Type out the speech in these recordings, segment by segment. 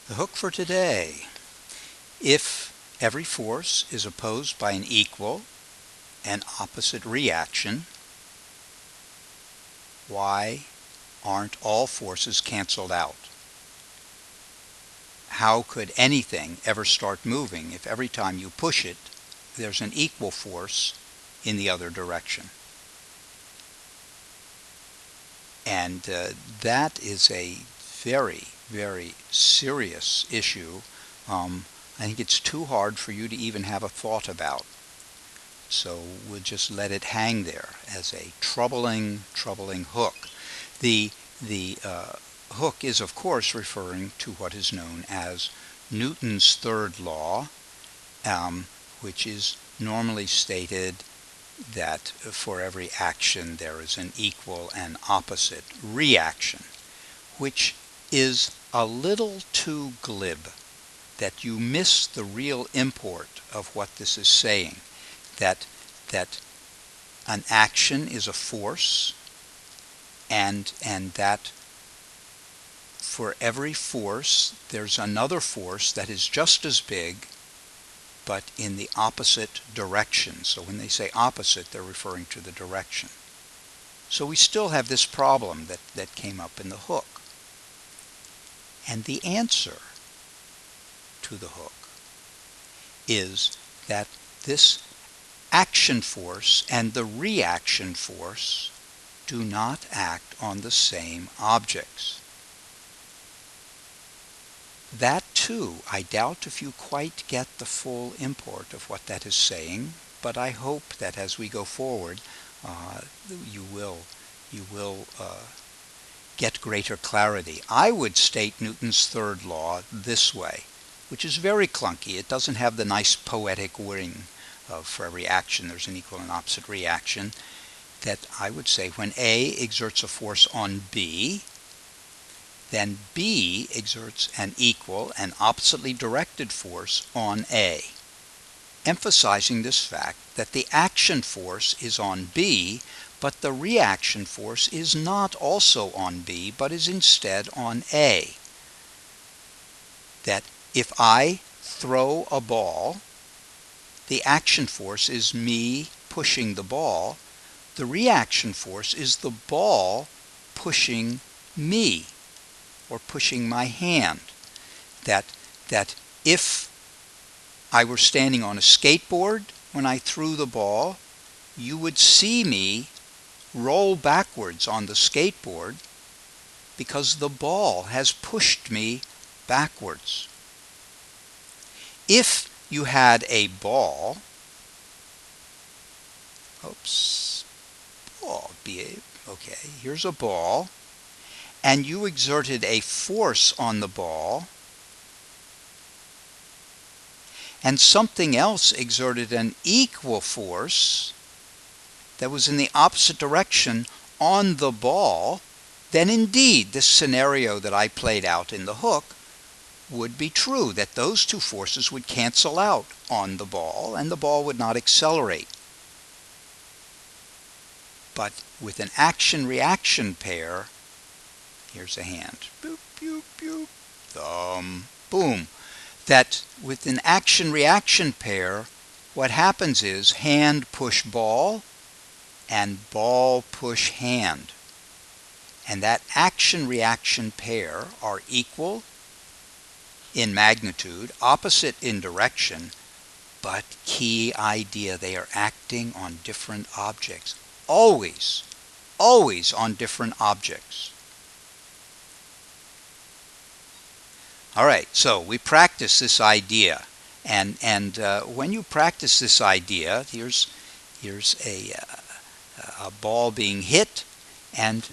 The hook for today. If every force is opposed by an equal and opposite reaction, why aren't all forces canceled out? How could anything ever start moving if every time you push it, there's an equal force in the other direction? And that is a very, very serious issue. I think it's too hard for you to even have a thought about. So we'll just let it hang there as a troubling, troubling hook. The hook is, of course, referring to what is known as Newton's third law, which is normally stated that for every action there is an equal and opposite reaction, which is a little too glib, that you miss the real import of what this is saying, that an action is a force, and that for every force there's another force that is just as big but in the opposite direction. So when they say opposite, they're referring to the direction. So we still have this problem that came up in the hook. And the answer to the hook is that this action force and the reaction force do not act on the same objects. That too, I doubt if you quite get the full import of what that is saying, but I hope that as we go forward, you will get greater clarity. I would state Newton's third law this way, which is very clunky. It doesn't have the nice poetic ring of for every action there's an equal and opposite reaction. That I would say when A exerts a force on B, then B exerts an equal and oppositely directed force on A, emphasizing this fact that the action force is on B, but the reaction force is not also on B, but is instead on A. That if I throw a ball, the action force is me pushing the ball. The reaction force is the ball pushing me, or pushing my hand. That if I were standing on a skateboard when I threw the ball, you would see me roll backwards on the skateboard because the ball has pushed me backwards. If you had a ball, okay, here's a ball, and you exerted a force on the ball, and something else exerted an equal force that was in the opposite direction on the ball, then indeed this scenario that I played out in the hook would be true, that those two forces would cancel out on the ball and the ball would not accelerate. But with an action-reaction pair, here's a hand, boop, boop, boop, thumb, boom, that with an action-reaction pair, what happens is hand push ball and ball push hand. And that action-reaction pair are equal in magnitude, opposite in direction, but key idea, they are acting on different objects. Always, always on different objects. All right, so we practice this idea, and when you practice this idea, here's a ball being hit, and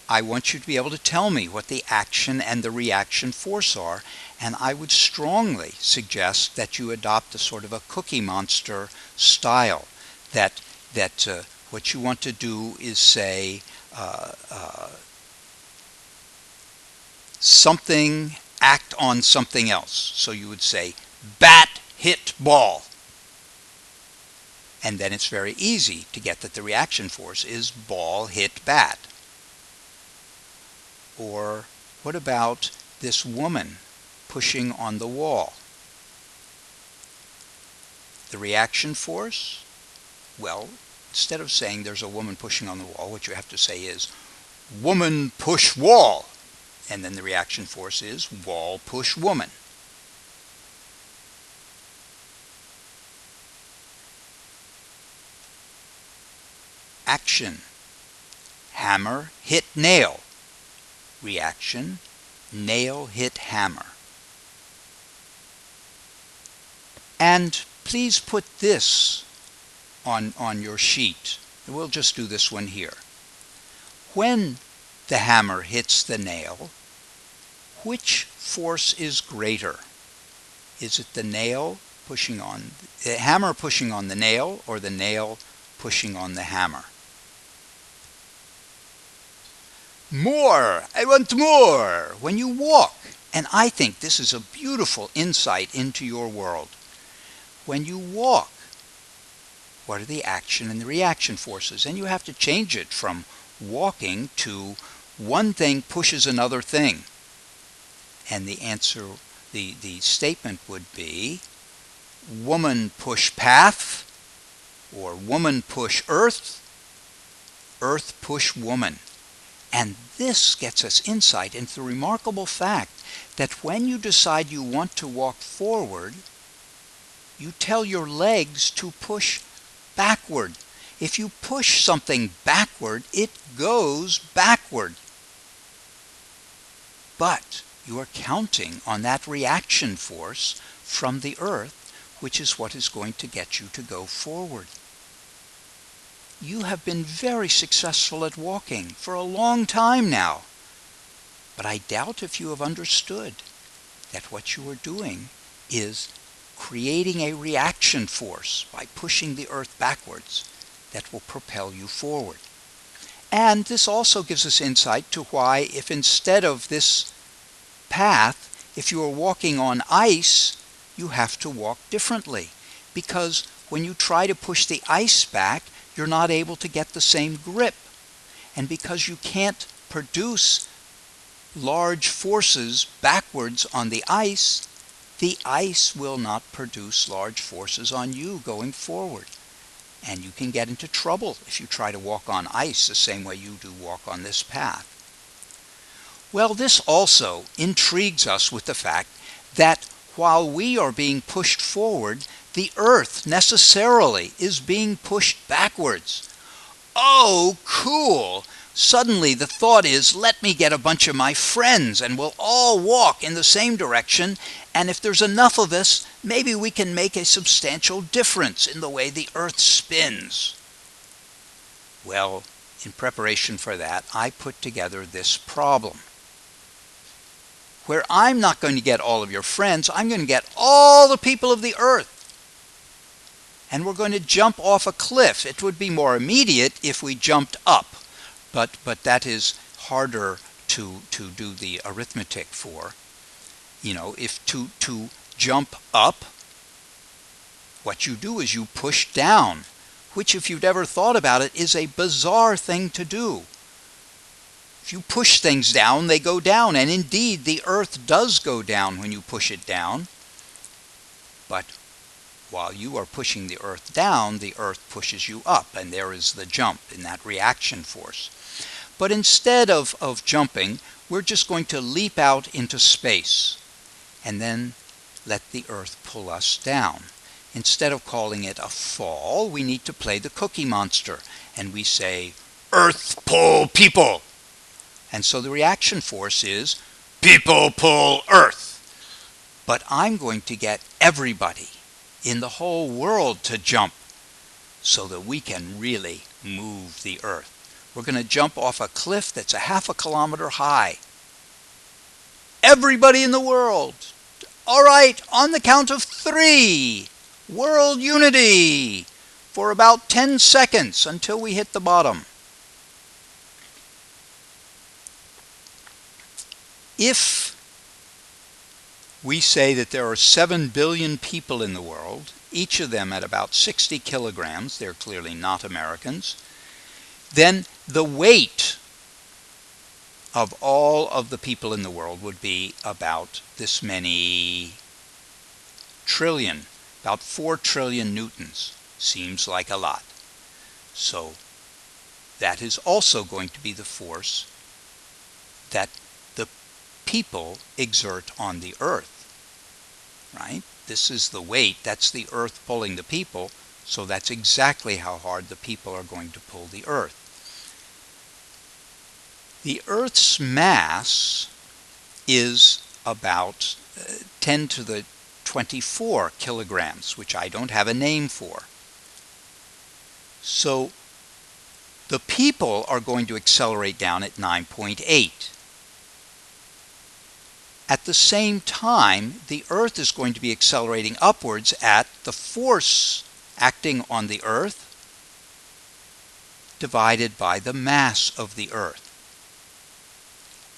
I want you to be able to tell me what the action and the reaction force are, and I would strongly suggest that you adopt a sort of a Cookie Monster style, that what you want to do is say something act on something else. So you would say bat hit ball. And then it's very easy to get that the reaction force is ball hit bat. Or what about this woman pushing on the wall. The reaction force? Well, instead of saying there's a woman pushing on the wall, what you have to say is, woman push wall. And then the reaction force is wall push woman. Action. Hammer hit nail. Reaction. Nail hit hammer. And please put this on your sheet. We'll just do this one here. When the hammer hits the nail, which force is greater? Is it the hammer pushing on the nail, or the nail pushing on the hammer? More! I want more! When you walk, and I think this is a beautiful insight into your world. When you walk, what are the action and the reaction forces? And you have to change it from walking to one thing pushes another thing. And the answer, the statement would be woman push path, or woman push earth, earth push woman. And this gets us insight into the remarkable fact that when you decide you want to walk forward, you tell your legs to push backward. If you push something backward, it goes backward. But you are counting on that reaction force from the earth, which is what is going to get you to go forward. You have been very successful at walking for a long time now, but I doubt if you have understood that what you are doing is creating a reaction force by pushing the earth backwards that will propel you forward. And this also gives us insight to why, if instead of this path, if you are walking on ice, you have to walk differently. Because when you try to push the ice back, you're not able to get the same grip. And because you can't produce large forces backwards on the ice will not produce large forces on you going forward. And you can get into trouble if you try to walk on ice the same way you do walk on this path. Well, this also intrigues us with the fact that while we are being pushed forward, the earth necessarily is being pushed backwards. Oh, cool! Suddenly the thought is, let me get a bunch of my friends and we'll all walk in the same direction, and if there's enough of us, maybe we can make a substantial difference in the way the earth spins. Well, in preparation for that, I put together this problem, where I'm not going to get all of your friends, I'm going to get all the people of the earth. And we're going to jump off a cliff. It would be more immediate if we jumped up, but that is harder to do the arithmetic for. If to jump up, what you do is you push down, which, if you've ever thought about it, is a bizarre thing to do. If you push things down, they go down, and indeed the earth does go down when you push it down. But while you are pushing the earth down, the earth pushes you up, and there is the jump in that reaction force. But instead of jumping, we're just going to leap out into space and then let the earth pull us down. Instead of calling it a fall, we need to play the Cookie Monster, and we say, earth pull people. And so the reaction force is, people pull earth. But I'm going to get everybody in the whole world to jump so that we can really move the earth. We're going to jump off a cliff that's a half a kilometer high. Everybody in the world. All right, on the count of 3. World unity for about 10 seconds until we hit the bottom. If we say that there are 7 billion people in the world, each of them at about 60 kilograms, they're clearly not Americans, then the weight of all of the people in the world would be about this many trillion, about 4 trillion newtons. Seems like a lot. So that is also going to be the force that the people exert on the earth, right? This is the weight, that's the earth pulling the people, so that's exactly how hard the people are going to pull the earth. The earth's mass is about 10 to the 24 kilograms, which I don't have a name for. So the people are going to accelerate down at 9.8. At the same time, the Earth is going to be accelerating upwards at the force acting on the Earth divided by the mass of the Earth.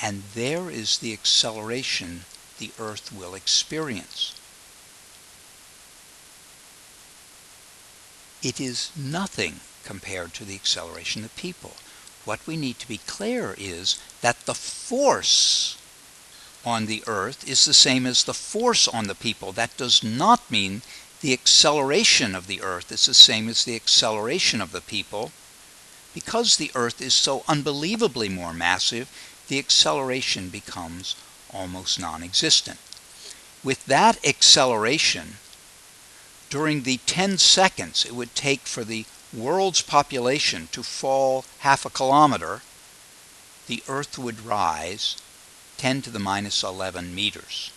And there is the acceleration the Earth will experience. It is nothing compared to the acceleration of people. What we need to be clear is that the force on the earth is the same as the force on the people. That does not mean the acceleration of the earth is the same as the acceleration of the people. Because the earth is so unbelievably more massive, the acceleration becomes almost non-existent. With that acceleration, during the 10 seconds it would take for the world's population to fall half a kilometer, the earth would rise 10 to the minus 11 meters,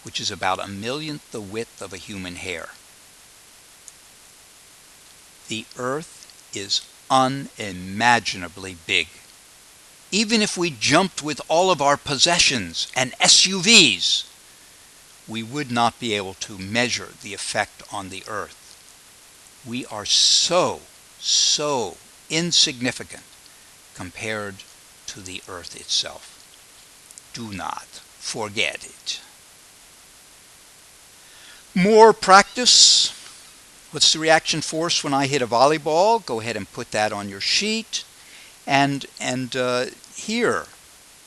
which is about a millionth the width of a human hair. The earth is unimaginably big. Even if we jumped with all of our possessions and SUVs, we would not be able to measure the effect on the earth. We are so insignificant compared to the earth itself. Do not forget it. More practice. What's the reaction force when I hit a volleyball? Go ahead and put that on your sheet. And here,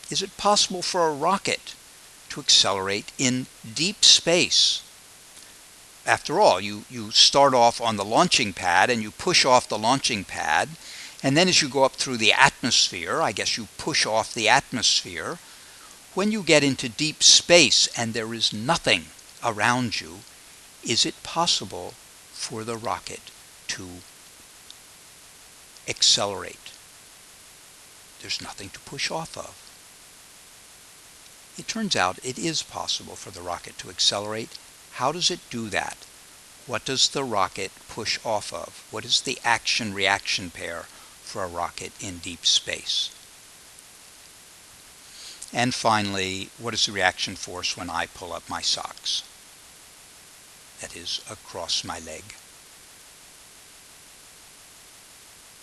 is it possible for a rocket to accelerate in deep space? After all, you start off on the launching pad and you push off the launching pad, and then as you go up through the atmosphere, I guess you push off the atmosphere. When you get into deep space and there is nothing around you, is it possible for the rocket to accelerate? There's nothing to push off of. It turns out it is possible for the rocket to accelerate. How does it do that? What does the rocket push off of? What is the action-reaction pair for a rocket in deep space? And finally, what is the reaction force when I pull up my socks? That is, across my leg.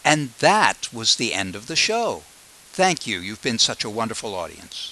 And that was the end of the show. Thank you. You've been such a wonderful audience.